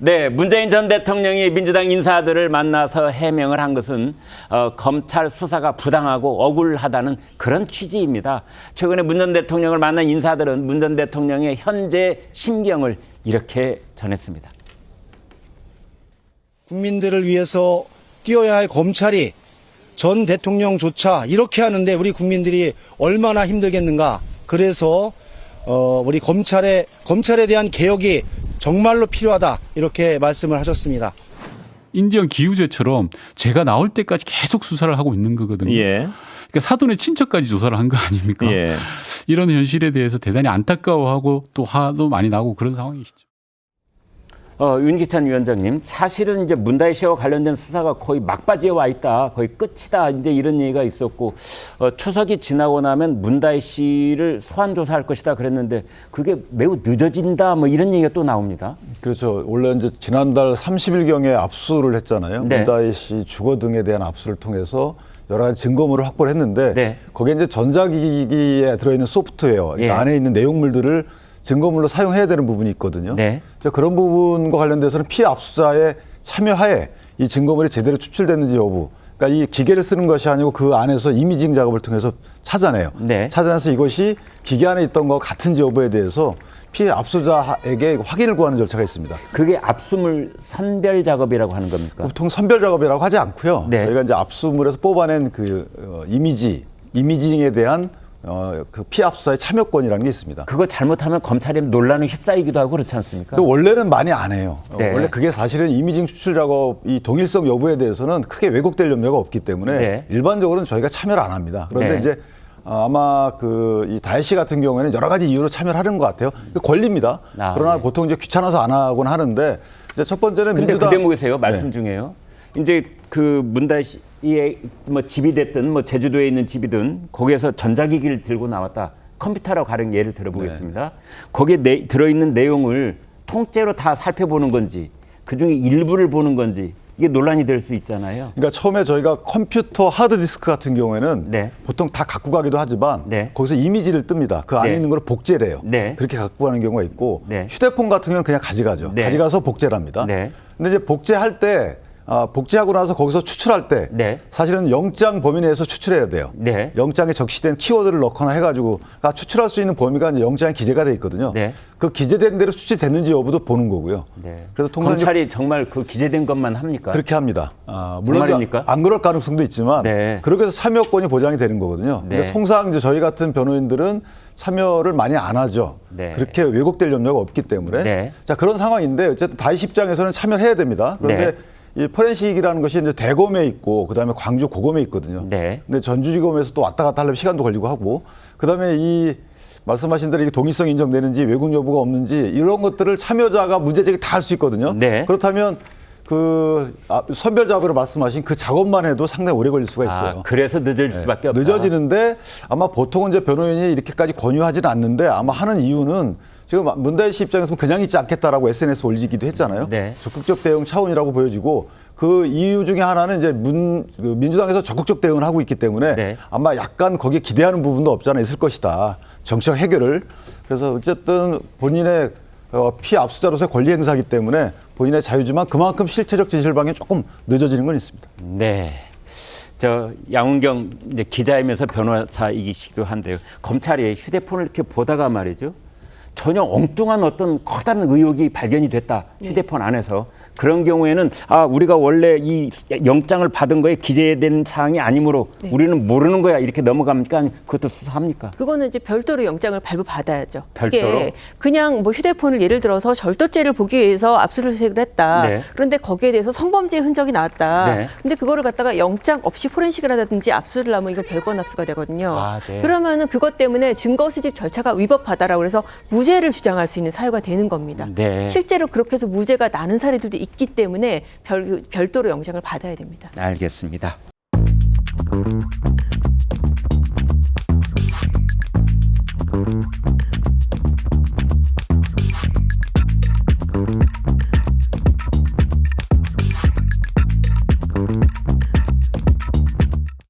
네, 문재인 전 대통령이 민주당 인사들을 만나서 해명을 한 것은 검찰 수사가 부당하고 억울하다는 그런 취지입니다. 최근에 문 전 대통령을 만난 인사들은 문 전 대통령의 현재 심경을 이렇게 전했습니다. 국민들을 위해서 뛰어야 할 검찰이 전 대통령조차 이렇게 하는데 우리 국민들이 얼마나 힘들겠는가. 그래서 우리 검찰에 대한 개혁이 정말로 필요하다 이렇게 말씀을 하셨습니다. 인디언 기우제처럼 제가 나올 때까지 계속 수사를 하고 있는 거거든요. 예. 그러니까 사돈의 친척까지 조사를 한 거 아닙니까? 예. 이런 현실에 대해서 대단히 안타까워하고 또 화도 많이 나고 그런 상황이시죠. 윤기찬 위원장님, 사실은 이제 문다희 씨와 관련된 수사가 거의 막바지에 와 있다, 거의 끝이다, 이제 이런 얘기가 있었고, 추석이 지나고 나면 문다희 씨를 소환 조사할 것이다 그랬는데 그게 매우 늦어진다, 뭐 이런 얘기가 또 나옵니다. 그렇죠. 원래 이제 지난달 30일경에 압수를 했잖아요. 네. 문다희 씨 주거 등에 대한 압수를 통해서 여러 가지 증거물을 확보를 했는데 네. 거기에 이제 전자기기에 들어있는 소프트웨어, 그러니까 예. 안에 있는 내용물들을 증거물로 사용해야 되는 부분이 있거든요. 네. 그런 부분과 관련돼서는 피해 압수자의 참여하에 이 증거물이 제대로 추출됐는지 여부, 그러니까 이 기계를 쓰는 것이 아니고 그 안에서 이미징 작업을 통해서 찾아내요. 네. 찾아내서 이것이 기계 안에 있던 것 같은지 여부에 대해서 피해 압수자에게 확인을 구하는 절차가 있습니다. 그게 압수물 선별 작업이라고 하는 겁니까? 보통 선별 작업이라고 하지 않고요. 네. 저희가 이제 압수물에서 뽑아낸 그 이미징에 대한 그 피해 압수자의 참여권이라는 게 있습니다. 그거 잘못하면 검찰에 논란에 휩싸이기도 하고 그렇지 않습니까? 근데 원래는 많이 안 해요. 네. 원래 그게 사실은 이미징 추출 작업 이 동일성 여부에 대해서는 크게 왜곡될 염려가 없기 때문에 네. 일반적으로는 저희가 참여를 안 합니다. 그런데 네. 이제 아마 이 다혜 씨 같은 경우에는 여러 가지 이유로 참여를 하는 것 같아요. 권리입니다. 그러나 네. 보통 이제 귀찮아서 안 하곤 하는데 이제 첫 번째는 근데 민주당 그 대목에서요, 말씀 네. 중에요. 이제 그 문다희 씨의 뭐 집이 됐든 뭐 제주도에 있는 집이든 거기에서 전자기기를 들고 나왔다. 컴퓨터라고 가령 예를 들어보겠습니다. 네. 거기에 들어있는 내용을 통째로 다 살펴보는 건지 그중에 일부를 보는 건지 이게 논란이 될 수 있잖아요. 그러니까 처음에 저희가 컴퓨터 하드디스크 같은 경우에는 네. 보통 다 갖고 가기도 하지만 네. 거기서 이미지를 뜹니다. 그 안에 네. 있는 걸 복제를 해요. 네. 그렇게 갖고 가는 경우가 있고 네. 휴대폰 같은 경우는 그냥 가져가죠. 네. 가져가서 복제를 합니다. 네. 근데 이제 복제할 때 복제하고 나서 거기서 추출할 때 네. 사실은 영장 범위 내에서 추출해야 돼요. 네. 영장에 적시된 키워드를 넣거나 해가지고 추출할 수 있는 범위가 이제 영장에 기재가 돼 있거든요. 네. 그 기재된 대로 추출됐는지 여부도 보는 거고요. 네. 그래서 통상 검찰이 정말 그 기재된 것만 합니까? 그렇게 합니다. 물론 정말입니까? 안 그럴 가능성도 있지만 네. 그렇게 해서 참여권이 보장이 되는 거거든요. 네. 근데 통상 이제 저희 같은 변호인들은 참여를 많이 안 하죠. 네. 그렇게 왜곡될 염려가 없기 때문에. 네. 자, 그런 상황인데 어쨌든 다희 씨 입장에서는 참여를 해야 됩니다. 그런데 네. 이 포렌식이라는 것이 이제 대검에 있고 그다음에 광주 고검에 있거든요. 네. 근데 전주지검에서 또 왔다 갔다 하려면 시간도 걸리고 하고 그다음에 이 말씀하신 대로 이게 동일성 인정되는지 왜곡 여부가 없는지 이런 것들을 참여자가 문제 제기 다 할 수 있거든요. 네. 그렇다면 선별 작업으로 말씀하신 그 작업만 해도 상당히 오래 걸릴 수가 있어요. 그래서 늦어질 수밖에 없다. 늦어지는데 아마 보통은 이제 변호인이 이렇게까지 권유하지는 않는데 아마 하는 이유는 지금 문다희 씨 입장에서는 그냥 있지 않겠다라고 SNS 올리기도 했잖아요. 네. 적극적 대응 차원이라고 보여지고 그 이유 중에 하나는 이제 민주당에서 적극적 대응을 하고 있기 때문에 네. 아마 약간 거기에 기대하는 부분도 없지 않아 있을 것이다. 정치적 해결을. 그래서 어쨌든 본인의 피해 압수자로서의 권리 행사이기 때문에 본인의 자유지만 그만큼 실체적 진실 방향이 조금 늦어지는 건 있습니다. 네. 양은경 이제 기자이면서 변호사이기도 한데요. 검찰이 휴대폰을 이렇게 보다가 말이죠. 전혀 엉뚱한 어떤 커다란 의혹이 발견이 됐다. 휴대폰 안에서. 그런 경우에는 우리가 원래 이 영장을 받은 거에 기재된 사항이 아니므로 네. 우리는 모르는 거야. 이렇게 넘어갑니까? 아니면 그것도 수사합니까? 그거는 이제 별도로 영장을 발부받아야죠. 별도로? 그게 그냥 뭐 휴대폰을 예를 들어서 절도죄를 보기 위해서 압수수색을 했다. 네. 그런데 거기에 대해서 성범죄 흔적이 나왔다. 네. 근데 그거를 갖다가 영장 없이 포렌식을 하든지 압수를 하면 이건 별건 압수가 되거든요. 네. 그러면은 그것 때문에 증거 수집 절차가 위법하다라고 해서 무죄를 주장할 수 있는 사유가 되는 겁니다. 네. 실제로 그렇게 해서 무죄가 나는 사례들도 있기 때문에 별도로 영장을 받아야 됩니다. 알겠습니다.